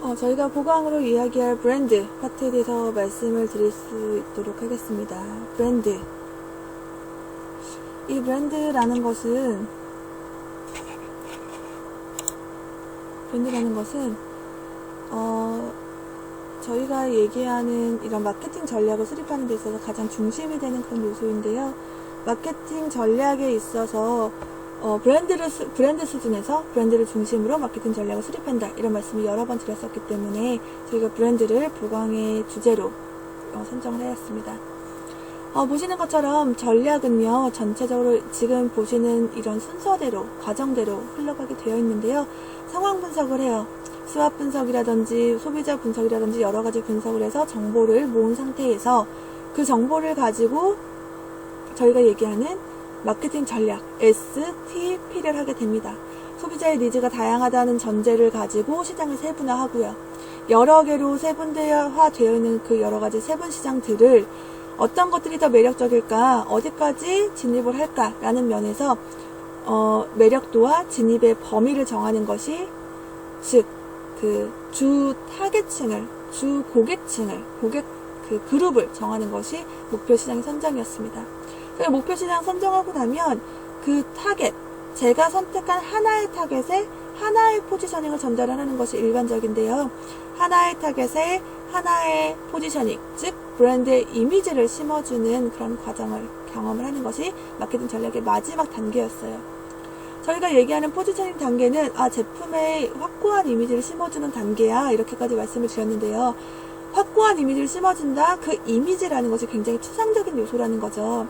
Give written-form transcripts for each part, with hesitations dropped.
저희가 보강으로 이야기할 브랜드 파트에 대해서 말씀을 드릴 수 있도록 하겠습니다. 브랜드. 이 브랜드라는 것은 저희가 얘기하는 이런 마케팅 전략을 수립하는 데 있어서 가장 중심이 되는 그런 요소인데요. 마케팅 전략에 있어서 브랜드 수준에서 브랜드를 중심으로 마케팅 전략을 수립한다, 이런 말씀을 여러 번 드렸었기 때문에 저희가 브랜드를 보강의 주제로 선정을 하였습니다. 보시는 것처럼 전략은요, 전체적으로 지금 보시는 이런 순서대로, 과정대로 흘러가게 되어 있는데요. 상황 분석을 해요. 수압 분석이라든지 소비자 분석이라든지 여러 가지 분석을 해서 정보를 모은 상태에서 그 정보를 가지고 저희가 얘기하는 마케팅 전략 STP를 하게 됩니다. 소비자의 니즈가 다양하다는 전제를 가지고 시장을 세분화하고요. 여러 개로 세분화되어 있는 그 여러 가지 세분 시장들을 어떤 것들이 더 매력적일까, 어디까지 진입을 할까라는 면에서 매력도와 진입의 범위를 정하는 것이, 즉 그 주 타겟층을, 주 고객층을, 그 그룹을 정하는 것이 목표 시장 선정이었습니다. 목표 시장 선정하고 나면 그 타겟, 제가 선택한 하나의 타겟에 하나의 포지셔닝을 전달하는 것이 일반적인데요. 하나의 타겟에 하나의 포지셔닝, 즉 브랜드의 이미지를 심어주는 그런 과정을 경험을 하는 것이 마케팅 전략의 마지막 단계였어요. 저희가 얘기하는 포지셔닝 단계는 제품에 확고한 이미지를 심어주는 단계야, 이렇게까지 말씀을 드렸는데요. 확고한 이미지를 심어준다, 그 이미지라는 것이 굉장히 추상적인 요소라는 거죠.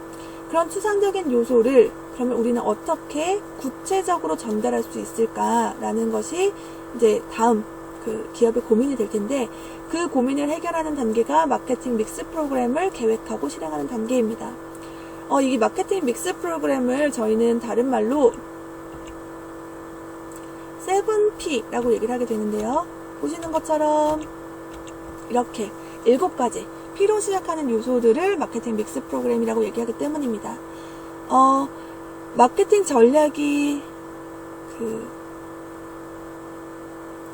그런 추상적인 요소를 그러면 우리는 어떻게 구체적으로 전달할 수 있을까라는 것이 이제 다음 그 기업의 고민이 될 텐데, 그 고민을 해결하는 단계가 마케팅 믹스 프로그램을 계획하고 실행하는 단계입니다. 이 마케팅 믹스 프로그램을 저희는 다른 말로 7P라고 얘기를 하게 되는데요. 보시는 것처럼 이렇게 7가지 P로 시작하는 요소들을 마케팅 믹스 프로그램이라고 얘기하기 때문입니다. 마케팅 전략이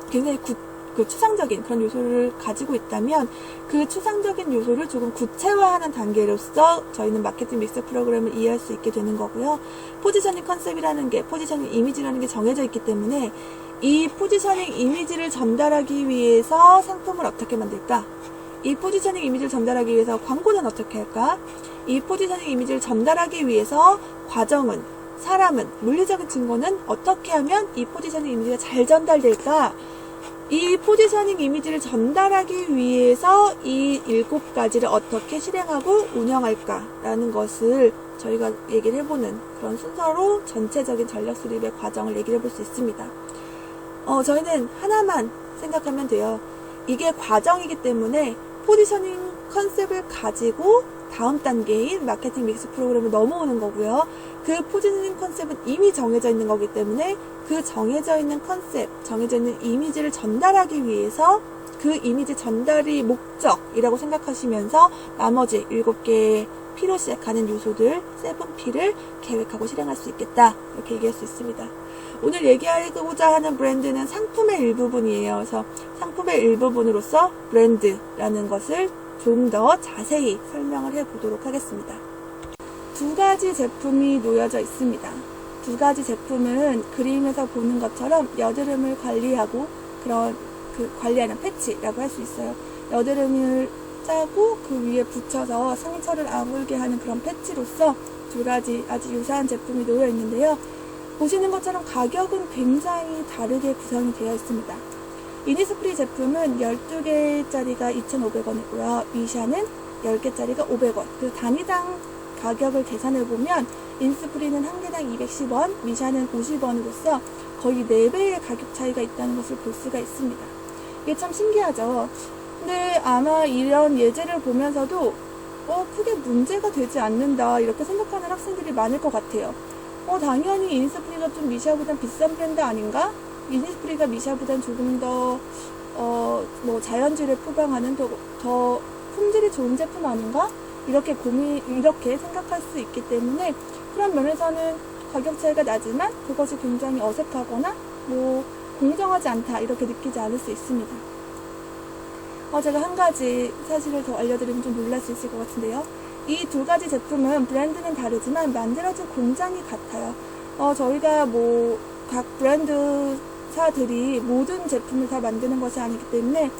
굉장히 추상적인 그런 요소를 가지고 있다면 그 추상적인 요소를 조금 구체화하는 단계로서 저희는 마케팅 믹스 프로그램을 이해할 수 있게 되는 거고요. 포지셔닝 컨셉이라는 게, 포지셔닝 이미지라는 게 정해져 있기 때문에 이 포지셔닝 이미지를 전달하기 위해서 상품을 어떻게 만들까? 이 포지셔닝 이미지를 전달하기 위해서 광고는 어떻게 할까? 이 포지셔닝 이미지를 전달하기 위해서 과정은, 사람은, 물리적인 증거는 어떻게 하면 이 포지셔닝 이미지가 잘 전달될까? 이 포지셔닝 이미지를 전달하기 위해서 이 7가지를 어떻게 실행하고 운영할까라는 것을 저희가 얘기를 해보는 그런 순서로 전체적인 전략 수립의 과정을 얘기를 해볼 수 있습니다. 저희는 하나만 생각하면 돼요. 이게 과정이기 때문에 포지셔닝 컨셉을 가지고 다음 단계인 마케팅 믹스 프로그램을 넘어오는 거고요. 그 포지셔닝 컨셉은 이미 정해져 있는 거기 때문에 그 정해져 있는 컨셉, 정해져 있는 이미지를 전달하기 위해서 그 이미지 전달이 목적이라고 생각하시면서 나머지 7개의 P로 시작하는 요소들, 7P를 계획하고 실행할 수 있겠다, 이렇게 얘기할 수 있습니다. 오늘 얘기하고자 하는 브랜드는 상품의 일부분이에요. 그래서 상품의 일부분으로서 브랜드라는 것을 좀 더 자세히 설명을 해보도록 하겠습니다. 2가지 제품이 놓여져 있습니다. 2가지 제품은 그림에서 보는 것처럼 여드름을 관리하고 관리하는 패치라고 할 수 있어요. 여드름을 짜고 그 위에 붙여서 상처를 아물게 하는 그런 패치로서 2가지 아주 유사한 제품이 놓여 있는데요. 보시는 것처럼 가격은 굉장히 다르게 구성이 되어 있습니다. 이니스프리 제품은 12개짜리가 2,500원이고요. 미샤는 10개짜리가 500원. 그 단위당 가격을 계산해보면 이니스프리는 1개당 210원, 미샤는 50원으로서 거의 4배의 가격 차이가 있다는 것을 볼 수가 있습니다. 이게 참 신기하죠. 근데 아마 이런 예제를 보면서도 크게 문제가 되지 않는다, 이렇게 생각하는 학생들이 많을 것 같아요. 당연히 이니스프리가 좀 미샤보단 비싼 브랜드 아닌가? 이니스프리가 미샤보단 조금 더 자연주의를 표방하는 더 품질이 좋은 제품 아닌가? 이렇게 생각할 수 있기 때문에 그런 면에서는 가격 차이가 나지만 그것이 굉장히 어색하거나 공정하지 않다, 이렇게 느끼지 않을 수 있습니다. 제가 한 가지 사실을 더 알려드리면 좀 놀랄 수 있을 것 같은데요. 이 두 가지 제품은 브랜드는 다르지만 만들어진 공장이 같아요. 저희가 뭐 각 브랜드사들이 모든 제품을 다 만드는 것이 아니기 때문에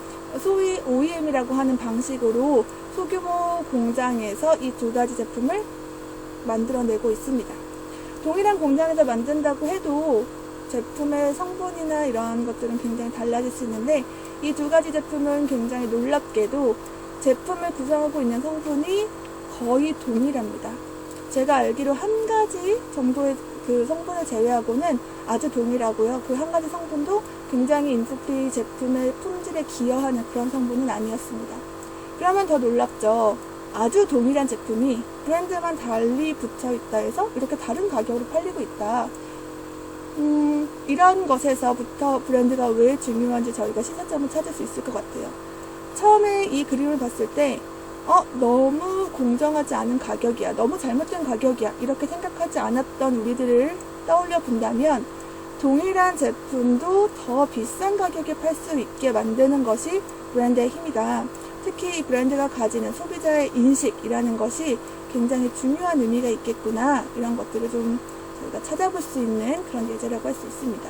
소위 OEM이라고 하는 방식으로 소규모 공장에서 이 두 가지 제품을 만들어내고 있습니다. 동일한 공장에서 만든다고 해도 제품의 성분이나 이런 것들은 굉장히 달라질 수 있는데 이 두 가지 제품은 굉장히 놀랍게도 제품을 구성하고 있는 성분이 거의 동일합니다. 제가 알기로 한 가지 정도의 그 성분을 제외하고는 아주 동일하고요. 그 한 가지 성분도 굉장히 인프피 제품의 품질에 기여하는 그런 성분은 아니었습니다. 그러면 더 놀랍죠. 아주 동일한 제품이 브랜드만 달리 붙여 있다 해서 이렇게 다른 가격으로 팔리고 있다. 이런 것에서부터 브랜드가 왜 중요한지 저희가 시사점을 찾을 수 있을 것 같아요. 처음에 이 그림을 봤을 때 너무 공정하지 않은 가격이야, 너무 잘못된 가격이야, 이렇게 생각하지 않았던 우리들을 떠올려 본다면 동일한 제품도 더 비싼 가격에 팔 수 있게 만드는 것이 브랜드의 힘이다. 특히 이 브랜드가 가지는 소비자의 인식이라는 것이 굉장히 중요한 의미가 있겠구나, 이런 것들을 좀 저희가 찾아볼 수 있는 그런 예제라고 할 수 있습니다.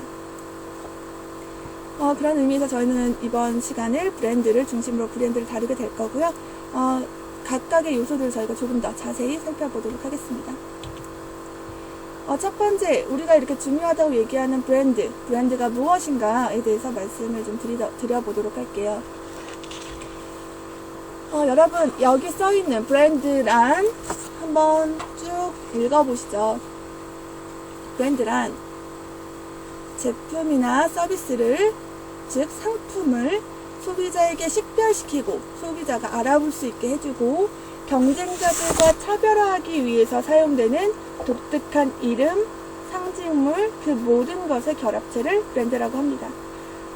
그런 의미에서 저희는 이번 시간을 브랜드를 중심으로 브랜드를 다루게 될 거고요. 각각의 요소들을 저희가 조금 더 자세히 살펴보도록 하겠습니다. 첫 번째, 우리가 이렇게 중요하다고 얘기하는 브랜드가 무엇인가에 대해서 말씀을 좀 드려보도록 할게요. 여러분, 여기 써있는 브랜드란 한번 쭉 읽어보시죠. 브랜드란 제품이나 서비스를, 즉 상품을 소비자에게 식별시키고 소비자가 알아볼 수 있게 해주고 경쟁자들과 차별화하기 위해서 사용되는 독특한 이름, 상징물, 그 모든 것의 결합체를 브랜드라고 합니다.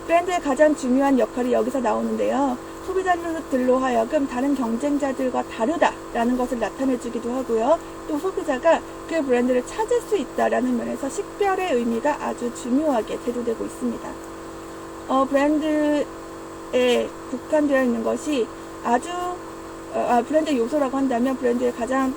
브랜드의 가장 중요한 역할이 여기서 나오는데요. 소비자들로 하여금 다른 경쟁자들과 다르다라는 것을 나타내주기도 하고요. 또 소비자가 그 브랜드를 찾을 수 있다라는 면에서 식별의 의미가 아주 중요하게 대두되고 있습니다. 브랜드에 국한되어 있는 것이 브랜드 요소라고 한다면 브랜드의 가장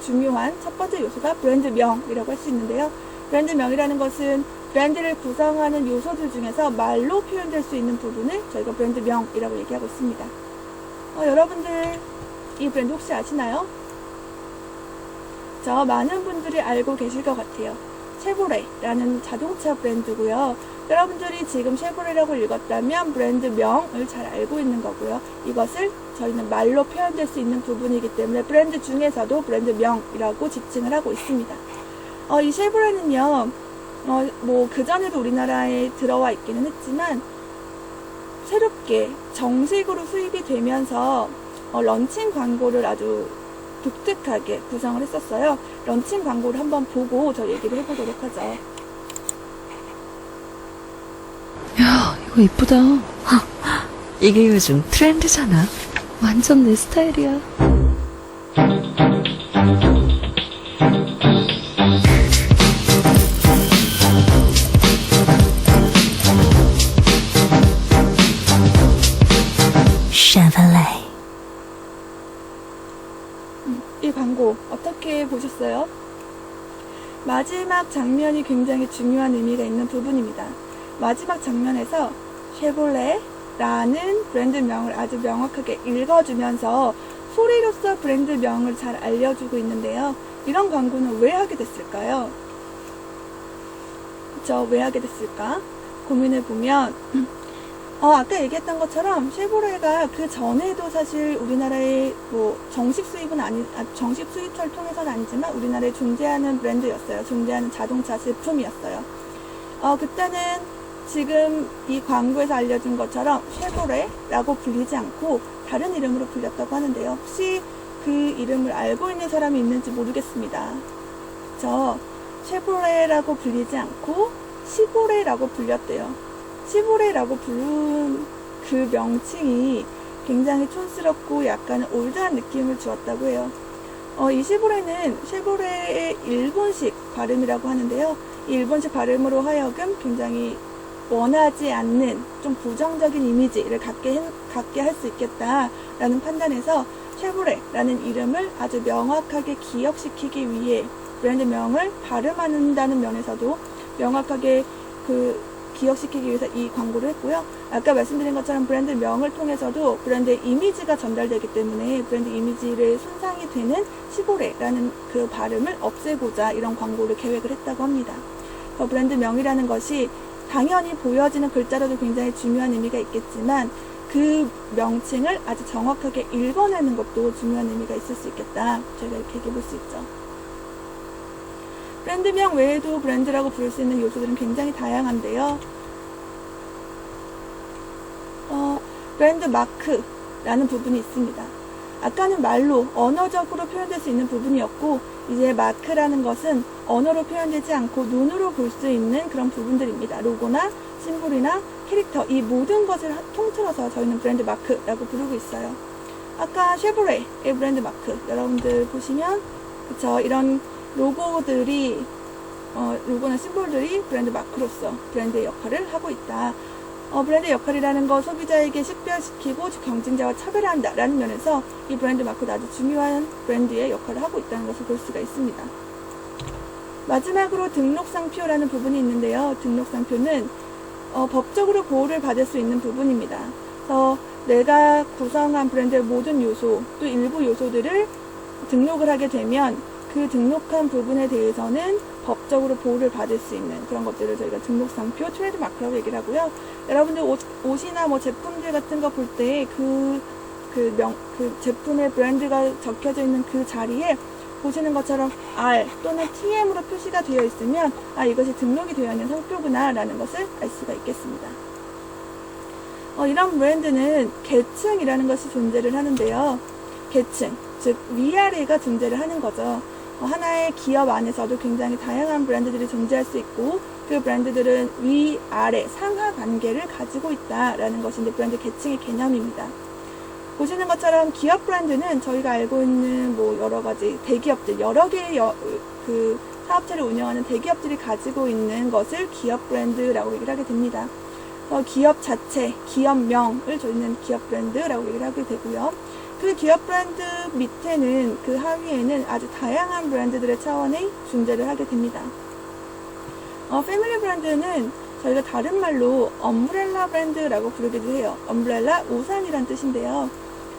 중요한 첫 번째 요소가 브랜드명이라고 할 수 있는데요. 브랜드명이라는 것은 브랜드를 구성하는 요소들 중에서 말로 표현될 수 있는 부분을 저희가 브랜드명이라고 얘기하고 있습니다. 여러분들 이 브랜드 혹시 아시나요? 많은 분들이 알고 계실 것 같아요. 쉐보레라는 자동차 브랜드고요. 여러분들이 지금 쉐보레라고 읽었다면 브랜드명을 잘 알고 있는 거고요. 이것을 저희는 말로 표현될 수 있는 부분이기 때문에 브랜드 중에서도 브랜드명이라고 지칭을 하고 있습니다. 이 쉐보레는요, 그전에도 우리나라에 들어와 있기는 했지만, 새롭게 정식으로 수입이 되면서, 런칭 광고를 아주 독특하게 구성을 했었어요. 런칭 광고를 한번 보고 저 얘기를 해보도록 하죠. 야, 이거 이쁘다. 이게 요즘 트렌드잖아. 완전 내 스타일이야. 쉐보레. 이 광고 어떻게 보셨어요? 마지막 장면이 굉장히 중요한 의미가 있는 부분입니다. 마지막 장면에서 쉐보레라는 브랜드명을 아주 명확하게 읽어주면서 소리로서 브랜드명을 잘 알려주고 있는데요. 이런 광고는 왜 하게 됐을까요? 그쵸? 왜 하게 됐을까? 고민해보면 아까 얘기했던 것처럼 쉐보레가 그 전에도 사실 우리나라의 정식 수입처를 통해서는 아니지만 우리나라에 존재하는 브랜드였어요. 존재하는 자동차 제품이었어요. 그때는 지금 이 광고에서 알려준 것처럼 쉐보레라고 불리지 않고 다른 이름으로 불렸다고 하는데요. 혹시 그 이름을 알고 있는 사람이 있는지 모르겠습니다. 쉐보레라고 불리지 않고 시보레라고 불렸대요. 시보레라고 부른 그 명칭이 굉장히 촌스럽고 약간 올드한 느낌을 주었다고 해요. 이 시보레는 쉐보레의 일본식 발음이라고 하는데요. 이 일본식 발음으로 하여금 굉장히 원하지 않는 좀 부정적인 이미지를 갖게 할 수 있겠다라는 판단에서 쉐보레라는 이름을 아주 명확하게 기억시키기 위해 브랜드명을 발음한다는 면에서도 명확하게 기억시키기 위해서 이 광고를 했고요. 아까 말씀드린 것처럼 브랜드명을 통해서도 브랜드의 이미지가 전달되기 때문에 브랜드 이미지를 손상이 되는 시보레라는 그 발음을 없애고자 이런 광고를 계획을 했다고 합니다. 브랜드명이라는 것이 당연히 보여지는 글자로도 굉장히 중요한 의미가 있겠지만 그 명칭을 아주 정확하게 읽어내는 것도 중요한 의미가 있을 수 있겠다. 저희가 이렇게 얘기해 볼 수 있죠. 브랜드명 외에도 브랜드라고 부를 수 있는 요소들은 굉장히 다양한데요. 브랜드 마크라는 부분이 있습니다. 아까는 말로 언어적으로 표현될 수 있는 부분이었고 이제 마크라는 것은 언어로 표현되지 않고 눈으로 볼 수 있는 그런 부분들입니다. 로고나 심볼이나 캐릭터 이 모든 것을 통틀어서 저희는 브랜드 마크라고 부르고 있어요. 아까 쉐보레의 브랜드 마크 여러분들 보시면 그쵸 이런 로고들이 로고나 심볼들이 브랜드 마크로서 브랜드의 역할을 하고 있다. 브랜드의 역할이라는 거 소비자에게 식별시키고 경쟁자와 차별화한다 라는 면에서 이 브랜드 마크도 아주 중요한 브랜드의 역할을 하고 있다는 것을 볼 수가 있습니다. 마지막으로 등록상표라는 부분이 있는데요. 등록상표는 법적으로 보호를 받을 수 있는 부분입니다. 그래서 내가 구성한 브랜드의 모든 요소 또 일부 요소들을 등록을 하게 되면 그 등록한 부분에 대해서는 법적으로 보호를 받을 수 있는 그런 것들을 저희가 등록상표, 트레이드마크라고 얘기를 하고요. 여러분들 옷이나 뭐 제품들 같은 거 볼 때 그 제품의 브랜드가 적혀져 있는 그 자리에 보시는 것처럼 R 또는 TM으로 표시가 되어 있으면 이것이 등록이 되어 있는 상표구나 라는 것을 알 수가 있겠습니다. 이런 브랜드는 계층이라는 것이 존재를 하는데요. 계층, 즉 위아래가 존재를 하는 거죠. 하나의 기업 안에서도 굉장히 다양한 브랜드들이 존재할 수 있고 그 브랜드들은 위아래 상하 관계를 가지고 있다라는 것이 이제 브랜드 계층의 개념입니다. 보시는 것처럼 기업 브랜드는 저희가 알고 있는 뭐 여러 가지 대기업들 여러 개의 그 사업체를 운영하는 대기업들이 가지고 있는 것을 기업 브랜드라고 얘기를 하게 됩니다. 기업 자체, 기업명을 저희는 기업 브랜드라고 얘기를 하게 되고요. 그 기업 브랜드 밑에는 그 하위에는 아주 다양한 브랜드들의 차원의 존재를 하게 됩니다. 패밀리 브랜드는 저희가 다른 말로 엄브렐라 브랜드라고 부르기도 해요. 엄브렐라, 우산이란 뜻인데요.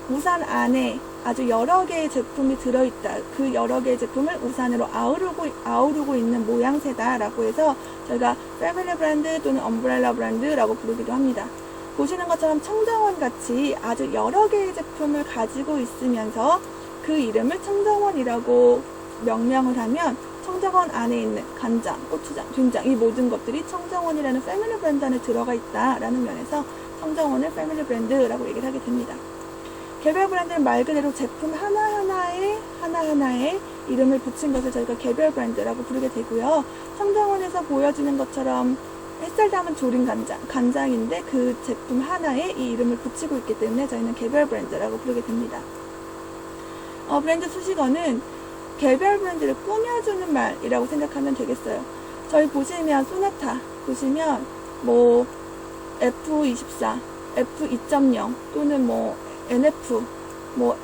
우산 안에 아주 여러 개의 제품이 들어있다. 그 여러 개의 제품을 우산으로 아우르고 있는 모양새다라고 해서 저희가 패밀리 브랜드 또는 엄브렐라 브랜드라고 부르기도 합니다. 보시는 것처럼 청정원 같이 아주 여러 개의 제품을 가지고 있으면서 그 이름을 청정원이라고 명명을 하면 청정원 안에 있는 간장, 고추장, 된장 이 모든 것들이 청정원이라는 패밀리 브랜드 안에 들어가 있다라는 면에서 청정원을 패밀리 브랜드라고 얘기를 하게 됩니다. 개별 브랜드는 말 그대로 제품 하나하나에 이름을 붙인 것을 저희가 개별 브랜드라고 부르게 되고요. 청정원에서 보여지는 것처럼 햇살 담은 조린 간장인데 그 제품 하나에 이 이름을 붙이고 있기 때문에 저희는 개별 브랜드라고 부르게 됩니다. 브랜드 수식어는 개별 브랜드를 꾸며주는 말이라고 생각하면 되겠어요. 저희 보시면 소나타 보시면 뭐 F24, F2.0 또는 뭐 NF, 뭐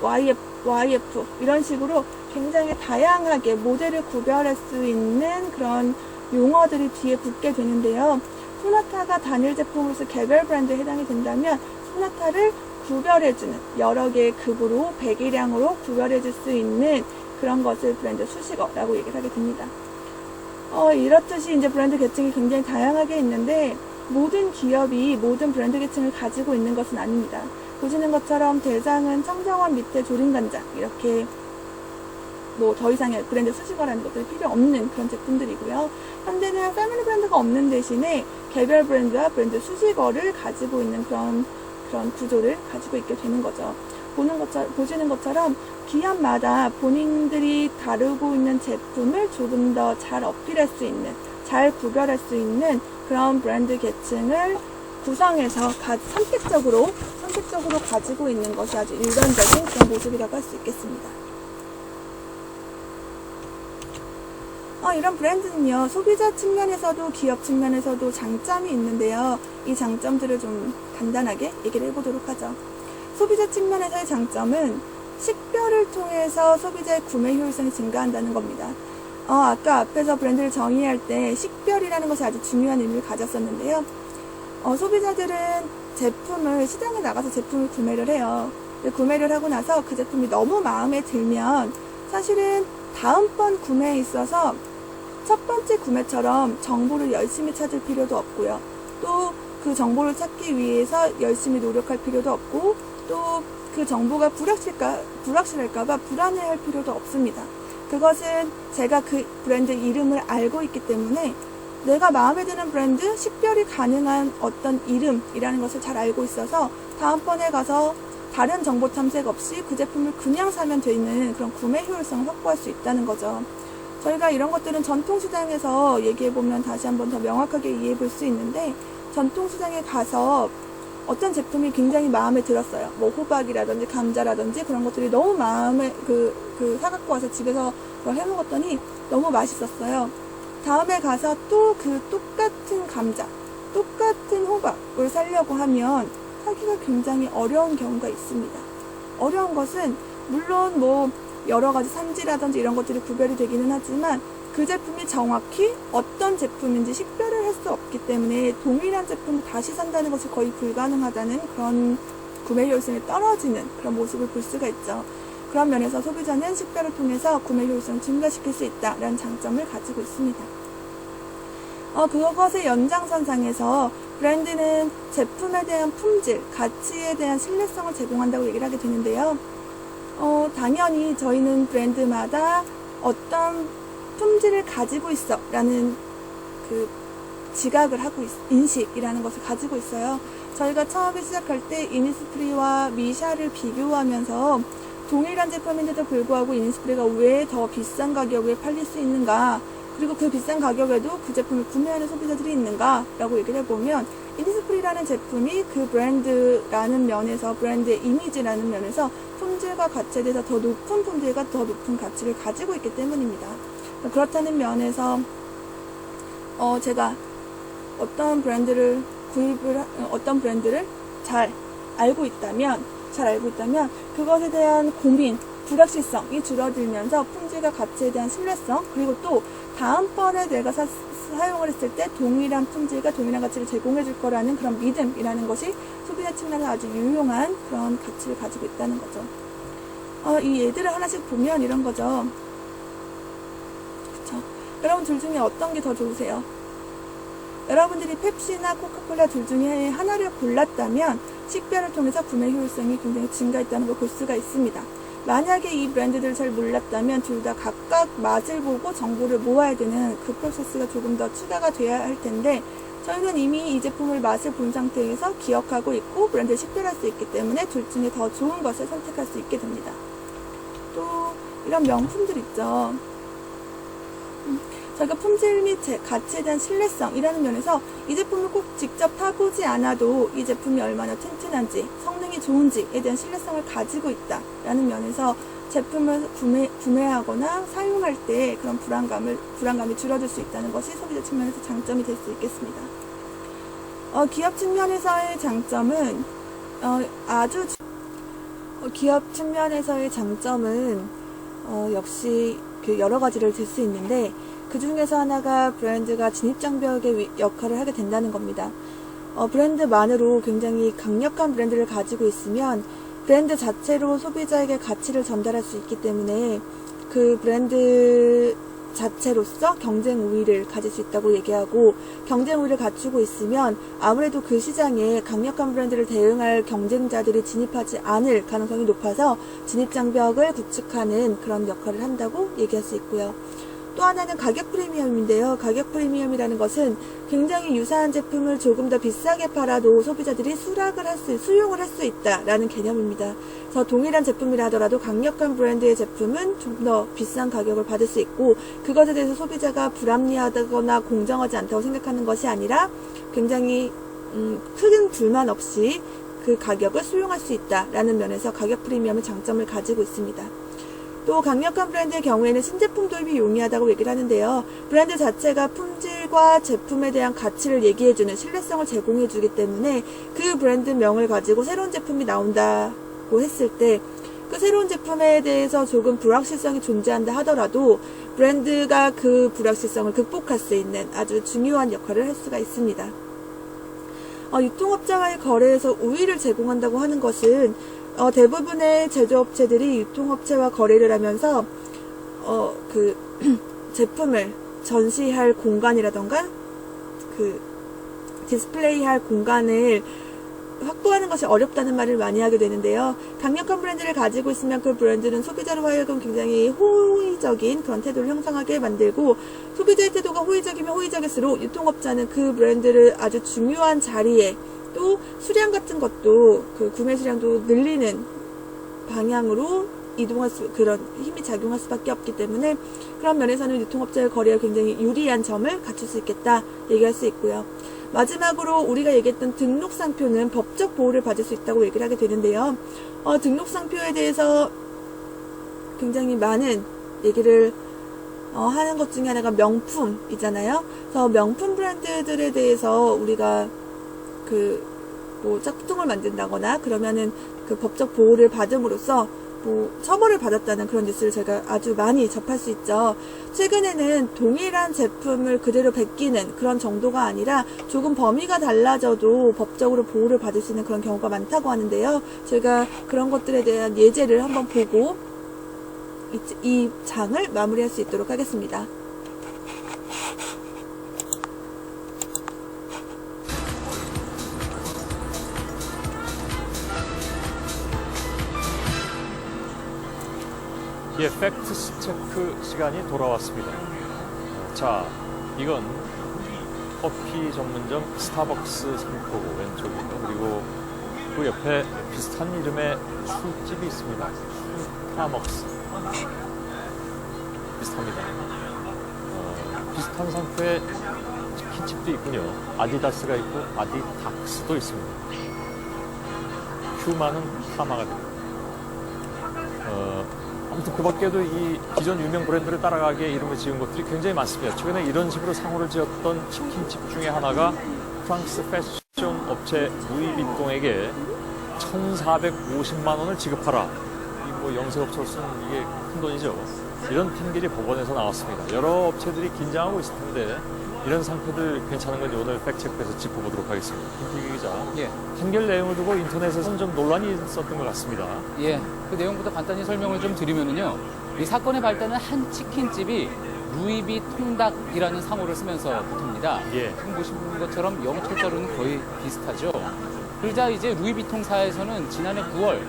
YF 이런 식으로 굉장히 다양하게 모델을 구별할 수 있는 그런 용어들이 뒤에 붙게 되는데요. 소나타가 단일 제품으로서 개별 브랜드에 해당이 된다면 소나타를 구별해주는 여러 개의 급으로 배기량으로 구별해줄 수 있는 그런 것을 브랜드 수식어라고 얘기를 하게 됩니다. 이렇듯이 이제 브랜드 계층이 굉장히 다양하게 있는데 모든 기업이 모든 브랜드 계층을 가지고 있는 것은 아닙니다. 보시는 것처럼 대상은 청정원 밑에 조림간장 이렇게 뭐 더 이상의 브랜드 수식어라는 것들이 필요 없는 그런 제품들이고요. 현재는 패밀리 브랜드가 없는 대신에 개별 브랜드와 브랜드 수식어를 가지고 있는 그런 구조를 가지고 있게 되는 거죠. 보시는 것처럼 기업마다 본인들이 다루고 있는 제품을 조금 더 잘 어필할 수 있는, 잘 구별할 수 있는 그런 브랜드 계층을 구성해서 선택적으로 가지고 있는 것이 아주 일반적인 그런 모습이라고 할 수 있겠습니다. 이런 브랜드는요, 소비자 측면에서도 기업 측면에서도 장점이 있는데요. 이 장점들을 좀 간단하게 얘기를 해보도록 하죠. 소비자 측면에서의 장점은 식별을 통해서 소비자의 구매 효율성이 증가한다는 겁니다. 아까 앞에서 브랜드를 정의할 때 식별이라는 것이 아주 중요한 의미를 가졌었는데요. 소비자들은 제품을, 시장에 나가서 제품을 구매를 해요. 구매를 하고 나서 그 제품이 너무 마음에 들면 사실은 다음번 구매에 있어서 첫 번째 구매처럼 정보를 열심히 찾을 필요도 없고요. 또 그 정보를 찾기 위해서 열심히 노력할 필요도 없고, 또 그 정보가 불확실할까봐 불안해할 필요도 없습니다. 그것은 제가 그 브랜드 이름을 알고 있기 때문에 내가 마음에 드는 브랜드, 식별이 가능한 어떤 이름이라는 것을 잘 알고 있어서 다음번에 가서 다른 정보 탐색 없이 그 제품을 그냥 사면 되는 그런 구매 효율성을 확보할 수 있다는 거죠. 저희가 이런 것들은 전통시장에서 얘기해보면 다시 한번 더 명확하게 이해해볼 수 있는데, 전통시장에 가서 어떤 제품이 굉장히 마음에 들었어요. 뭐 호박이라든지 감자라든지 그런 것들이 너무 마음에 사갖고 와서 집에서 그걸 해먹었더니 너무 맛있었어요. 다음에 가서 또 그 똑같은 감자, 똑같은 호박을 사려고 하면 사기가 굉장히 어려운 경우가 있습니다. 어려운 것은 물론 뭐 여러 가지 산지라든지 이런 것들이 구별이 되기는 하지만 그 제품이 정확히 어떤 제품인지 식별을 할 수 없기 때문에 동일한 제품을 다시 산다는 것이 거의 불가능하다는 그런 구매 효율성이 떨어지는 그런 모습을 볼 수가 있죠. 그런 면에서 소비자는 식별을 통해서 구매 효율성을 증가시킬 수 있다라는 장점을 가지고 있습니다. 그것의 연장선상에서 브랜드는 제품에 대한 품질, 가치에 대한 신뢰성을 제공한다고 얘기를 하게 되는데요. 당연히 저희는 브랜드마다 어떤 품질을 가지고 있어 라는 그 지각을 하고 인식이라는 것을 가지고 있어요. 저희가 처음에 시작할 때 이니스프리와 미샤를 비교하면서 동일한 제품인데도 불구하고 이니스프리가 왜 더 비싼 가격에 팔릴 수 있는가, 그리고 그 비싼 가격에도 그 제품을 구매하는 소비자들이 있는가 라고 얘기를 해보면, 이니스프리라는 제품이 그 브랜드라는 면에서, 브랜드의 이미지라는 면에서 품질과 가치에 대해서 더 높은 품질과 더 높은 가치를 가지고 있기 때문입니다. 그렇다는 면에서 제가 어떤 브랜드를 잘 알고 있다면 그것에 대한 고민, 불확실성이 줄어들면서 품질과 가치에 대한 신뢰성, 그리고 또 다음번에 내가 사용을 했을 때 동일한 품질과 동일한 가치를 제공해 줄 거라는 그런 믿음이라는 것이 소비자 측면에서 아주 유용한 그런 가치를 가지고 있다는 거죠. 이 예들을 하나씩 보면 이런 거죠. 그쵸? 여러분 둘 중에 어떤 게 더 좋으세요? 여러분들이 펩시나 코카콜라 둘 중에 하나를 골랐다면 식별을 통해서 구매 효율성이 굉장히 증가했다는 걸 볼 수가 있습니다. 만약에 이 브랜드들을 잘 몰랐다면 둘 다 각각 맛을 보고 정보를 모아야 되는 그 프로세스가 조금 더 추가가 돼야 할 텐데, 저희는 이미 이 제품을 맛을 본 상태에서 기억하고 있고 브랜드를 식별할 수 있기 때문에 둘 중에 더 좋은 것을 선택할 수 있게 됩니다. 또 이런 명품들 있죠. 저희가 품질 및 가치에 대한 신뢰성이라는 면에서 이 제품을 꼭 직접 타보지 않아도 이 제품이 얼마나 튼튼한지, 성능이 좋은지에 대한 신뢰성을 가지고 있다라는 면에서 제품을 구매하거나 사용할 때 그런 불안감이 줄어들 수 있다는 것이 소비자 측면에서 장점이 될 수 있겠습니다. 기업 측면에서의 장점은 기업 측면에서의 장점은 역시 여러 가지를 들 수 있는데, 그 중에서 하나가 브랜드가 진입장벽의 역할을 하게 된다는 겁니다. 브랜드만으로 굉장히 강력한 브랜드를 가지고 있으면 브랜드 자체로 소비자에게 가치를 전달할 수 있기 때문에 그 브랜드 자체로서 경쟁 우위를 가질 수 있다고 얘기하고, 경쟁 우위를 갖추고 있으면 아무래도 그 시장에 강력한 브랜드를 대응할 경쟁자들이 진입하지 않을 가능성이 높아서 진입장벽을 구축하는 그런 역할을 한다고 얘기할 수 있고요. 또 하나는 가격 프리미엄인데요. 가격 프리미엄이라는 것은 굉장히 유사한 제품을 조금 더 비싸게 팔아도 소비자들이 수용을 할 수 있다라는 개념입니다. 그래서 동일한 제품이라 하더라도 강력한 브랜드의 제품은 좀 더 비싼 가격을 받을 수 있고, 그것에 대해서 소비자가 불합리하다거나 공정하지 않다고 생각하는 것이 아니라 굉장히 큰 불만 없이 그 가격을 수용할 수 있다라는 면에서 가격 프리미엄의 장점을 가지고 있습니다. 또 강력한 브랜드의 경우에는 신제품 도입이 용이하다고 얘기를 하는데요. 브랜드 자체가 품질과 제품에 대한 가치를 얘기해주는 신뢰성을 제공해주기 때문에 그 브랜드명을 가지고 새로운 제품이 나온다고 했을 때 그 새로운 제품에 대해서 조금 불확실성이 존재한다 하더라도 브랜드가 그 불확실성을 극복할 수 있는 아주 중요한 역할을 할 수가 있습니다. 유통업자와의 거래에서 우위를 제공한다고 하는 것은 대부분의 제조업체들이 유통업체와 거래를 하면서 그 제품을 전시할 공간이라던가 그 디스플레이할 공간을 확보하는 것이 어렵다는 말을 많이 하게 되는데요. 강력한 브랜드를 가지고 있으면 그 브랜드는 소비자로 하여금 굉장히 호의적인 그런 태도를 형성하게 만들고, 소비자의 태도가 호의적이면 호의적일수록 유통업자는 그 브랜드를 아주 중요한 자리에, 또 수량 같은 것도 그 구매 수량도 늘리는 방향으로 이동할 그런 힘이 작용할 수밖에 없기 때문에 그런 면에서는 유통업자의 거래에 굉장히 유리한 점을 갖출 수 있겠다 얘기할 수 있고요. 마지막으로 우리가 얘기했던 등록상표는 법적 보호를 받을 수 있다고 얘기를 하게 되는데요. 등록상표에 대해서 굉장히 많은 얘기를 하는 것 중에 하나가 명품이잖아요. 그래서 명품 브랜드들에 대해서 우리가 뭐 짝퉁을 만든다거나 그러면은 그 법적 보호를 받음으로써 뭐 처벌을 받았다는 그런 뉴스를 제가 아주 많이 접할 수 있죠. 최근에는 동일한 제품을 그대로 베끼는 그런 정도가 아니라 조금 범위가 달라져도 법적으로 보호를 받을 수 있는 그런 경우가 많다고 하는데요. 제가 그런 것들에 대한 예제를 한번 보고 이 장을 마무리할 수 있도록 하겠습니다. 예, 팩트 체크 시간이 돌아왔습니다. 자, 이건 커피 전문점 스타벅스 상표고 왼쪽이고, 그리고 그 옆에 비슷한 이름의 술집이 있습니다. 스타벅스. 비슷합니다. 비슷한 상표의 치킨집도 있군요. 아디다스가 있고 아디닥스도 있습니다. 퓨마는 파마가 됩니다. 아무튼 그 밖에도 이 기존 유명 브랜드를 따라가기에 이름을 지은 것들이 굉장히 많습니다. 최근에 이런 식으로 상호를 지었던 치킨집 중에 하나가 프랑스 패션 업체 루이비통에게 1,450만 원을 지급하라. 이 뭐 영세업체로서는 이게 큰 돈이죠. 이런 판결이 법원에서 나왔습니다. 여러 업체들이 긴장하고 있을 텐데 이런 상표들 괜찮은 건지 오늘 팩트체크에서 짚어보도록 하겠습니다. 김필기 기자. 예. 판결 내용을 두고 인터넷에서는 좀 논란이 있었던 것 같습니다. 예, 그 내용부터 간단히 설명을 좀 드리면은요, 이 사건의 발단은 한 치킨집이 루이비 통닭이라는 상호를 쓰면서 부터입니다. 예. 지금 보시는 것처럼 영어 철자로는 거의 비슷하죠. 그러자 이제 루이비통사에서는 지난해 9월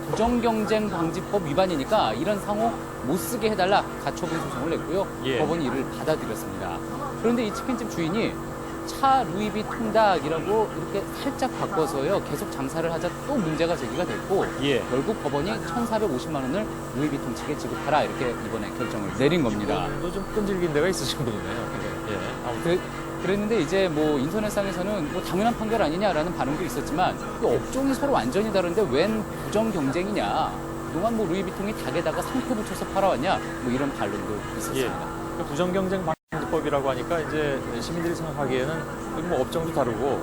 부정경쟁 방지법 위반이니까 이런 상호 못 쓰게 해달라 가처분 소송을 냈고요. 예. 법원이 이를 받아들였습니다. 그런데 이 치킨집 주인이 차 루이비 통닭이라고 이렇게 살짝 바꿔서요, 계속 장사를 하자 또 문제가 제기가 됐고, 예. 결국 법원이 1,450만 원을 루이비통 측에 지급하라 이렇게 이번에 결정을 내린 겁니다. 또 좀 끈질긴 데가 있으신 분이네요. 예. 아무튼 그랬는데 이제 뭐 인터넷상에서는 뭐 당연한 판결 아니냐라는 반응도 있었지만, 이 업종이 서로 완전히 다른데 웬 부정 경쟁이냐, 그동안 뭐 루이비통이 닭에다가 상표 붙여서 팔아왔냐, 뭐 이런 반론도 있었습니다. 예. 부정경쟁 방지법이라고 하니까 이제 시민들이 생각하기에는 뭐 업종도 다르고,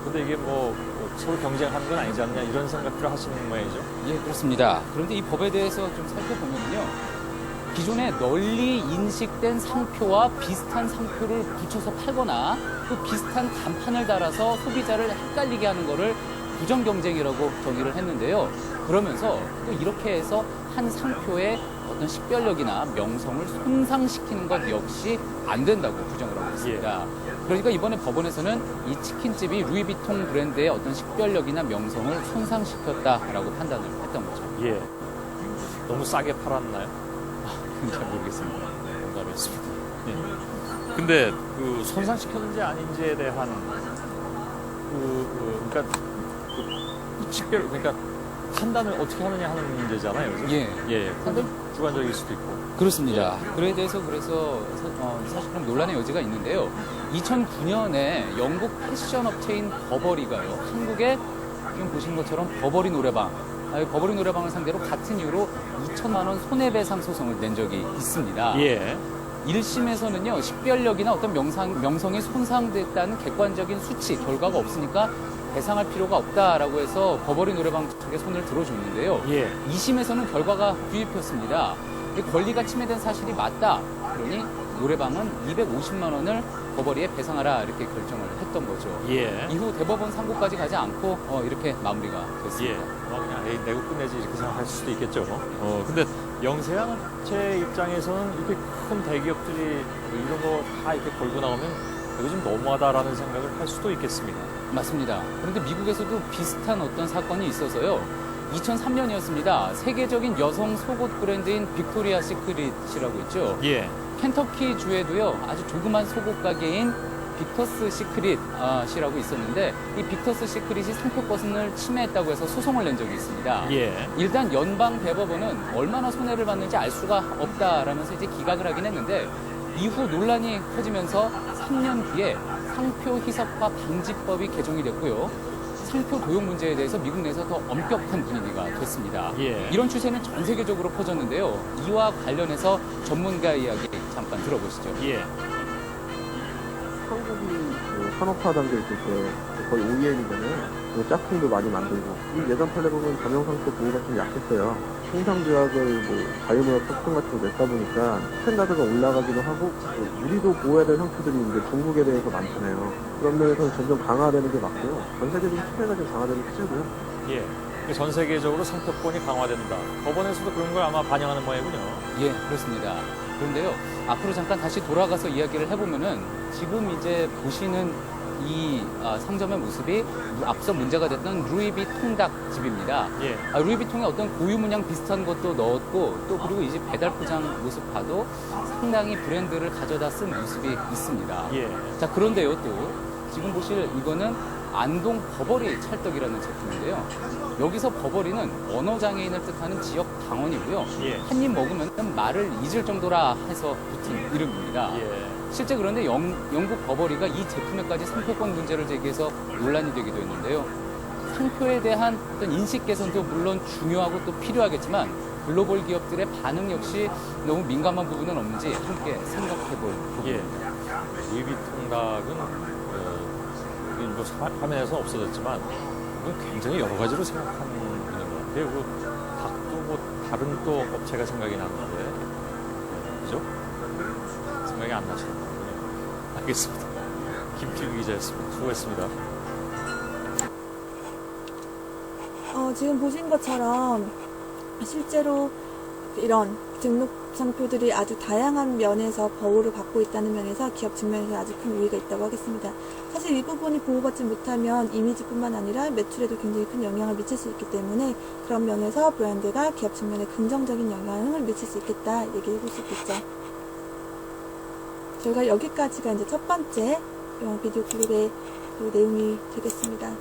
근데 이게 뭐 서로 경쟁하는 건 아니지 않냐 이런 생각들을 하시는 모양이죠. 예, 그렇습니다. 그런데 이 법에 대해서 좀 살펴보면요, 기존에 널리 인식된 상표와 비슷한 상표를 붙여서 팔거나 또 비슷한 간판을 달아서 소비자를 헷갈리게 하는 거를 부정경쟁이라고 정의를 했는데요. 그러면서 또 이렇게 해서 한 상표의 어떤 식별력이나 명성을 손상시키는 것 역시 안 된다고 규정을 하고 있습니다. 그러니까 이번에 법원에서는 이 치킨집이 루이비통 브랜드의 어떤 식별력이나 명성을 손상시켰다라고 판단을 했던 거죠. 예. 너무 싸게 팔았나요? 잘 모르겠습니다. 농담했습니다. 예. 근데 그 손상시켰는지 아닌지에 대한 그러니까 식별, 그러니까 판단을 어떻게 하느냐 하는 문제잖아요. 그죠? 예. 예. 판단 주관적일 수도 있고. 그렇습니다. 그에 대해서 그래서 사실 그럼 논란의 여지가 있는데요. 2009년에 영국 패션 업체인 버버리가요, 한국에 지금 보신 것처럼 버버리 노래방 버버리 노래방을 상대로 같은 이유로 2천만 원 손해배상 소송을 낸 적이 있습니다. 예. 1심에서는요, 식별력이나 어떤 명성이 손상됐다는 객관적인 수치, 결과가 없으니까 배상할 필요가 없다라고 해서 버버리 노래방 측에 손을 들어줬는데요. 예. 2심에서는 결과가 뒤집혔습니다. 권리가 침해된 사실이 맞다. 그러니 노래방은 250만 원을 버버리에 배상하라 이렇게 결정을 했던 거죠. 예. 이후 대법원 상고까지 가지 않고 이렇게 마무리가 예. 됐습니다. 그냥 에이, 내고 끝내지 이렇게 생각할 수도 있겠죠. 근데 영세항체 입장에서는 이렇게 큰 대기업들이 뭐 이런 거 다 이렇게 걸고 나오면 이거 좀 너무하다라는 생각을 할 수도 있겠습니다. 맞습니다. 그런데 미국에서도 비슷한 어떤 사건이 있어서요. 2003년이었습니다. 세계적인 여성 속옷 브랜드인 빅토리아 시크릿이라고 있죠. 예. 켄터키 주에도요, 아주 조그만 속옷 가게인 빅터스 시크릿이라고 있었는데, 이 빅터스 시크릿이 상표권을 침해했다고 해서 소송을 낸 적이 있습니다. 예. 일단 연방 대법원은 얼마나 손해를 받는지 알 수가 없다라면서 이제 기각을 하긴 했는데, 이후 논란이 커지면서 3년 뒤에 상표 희석화 방지법이 개정이 됐고요. 상표 도용 문제에 대해서 미국 내에서 더 엄격한 분위기가 됐습니다. 예. 이런 추세는 전 세계적으로 퍼졌는데요. 이와 관련해서 전문가 이야기 잠깐 들어보시죠. 예. 한국이 산업화 단계에 있을 때 거의 OEM이잖아요. 짝퉁도 많이 만들고 이 예전 판례 보면 자명상표 보호가 좀 약했어요. 생산조약을 자유무역 협정 같은 거 냈다 보니까 스탠다드가 올라가기도 하고 우리도 보호해야 될 상표들이 이제 중국에 대해서 많잖아요. 그런 면에서는 점점 강화되는 게 맞고요. 전 세계적인 추세가 좀 강화되는 추세고요. 예. 전 세계적으로 상표권이 강화된다. 법원에서도 그런 걸 아마 반영하는 모양이군요. 예, 그렇습니다. 그런데요, 앞으로 잠깐 다시 돌아가서 이야기를 해보면은 지금 이제 보시는 이 상점의 모습이 앞서 문제가 됐던 루이비통 닭집입니다. 예. 루이비통에 어떤 고유 문양 비슷한 것도 넣었고 또 그리고 이제 배달 포장 모습 봐도 상당히 브랜드를 가져다 쓴 모습이 있습니다. 예. 자, 그런데요, 또 지금 보실 이거는 안동 버버리 찰떡이라는 제품인데요. 여기서 버버리는 언어장애인을 뜻하는 지역 방언이고요. 예. 한 입 먹으면 말을 잊을 정도라 해서 붙은 이름입니다. 예. 실제 그런데 영국 버버리가 이 제품에까지 상표권 문제를 제기해서 논란이 되기도 했는데요. 상표에 대한 어떤 인식 개선도 물론 중요하고 또 필요하겠지만 글로벌 기업들의 반응 역시 너무 민감한 부분은 없는지 함께 생각해 볼 예. 부분입니다. 루이비통닭은 뭐 화면에서 없어졌지만 이건 굉장히 여러 가지로 생각하는 것 같아요. 그리고 닭도 뭐 다른 또 업체가 생각이 나는데 그죠? 생각이 안 나시는군요. 알겠습니다. 김필규 기자였습니다. 수고했습니다. 지금 보신 것처럼 실제로 이런 등록 상표들이 아주 다양한 면에서 보호를 받고 있다는 면에서 기업 측면에서 아주 큰 우위가 있다고 하겠습니다. 사실 이 부분이 보호받지 못하면 이미지뿐만 아니라 매출에도 굉장히 큰 영향을 미칠 수 있기 때문에 그런 면에서 브랜드가 기업 측면에 긍정적인 영향을 미칠 수 있겠다 얘기해 볼 수 있겠죠. 저희가 여기까지가 이제 첫 번째 비디오 클립의 내용이 되겠습니다.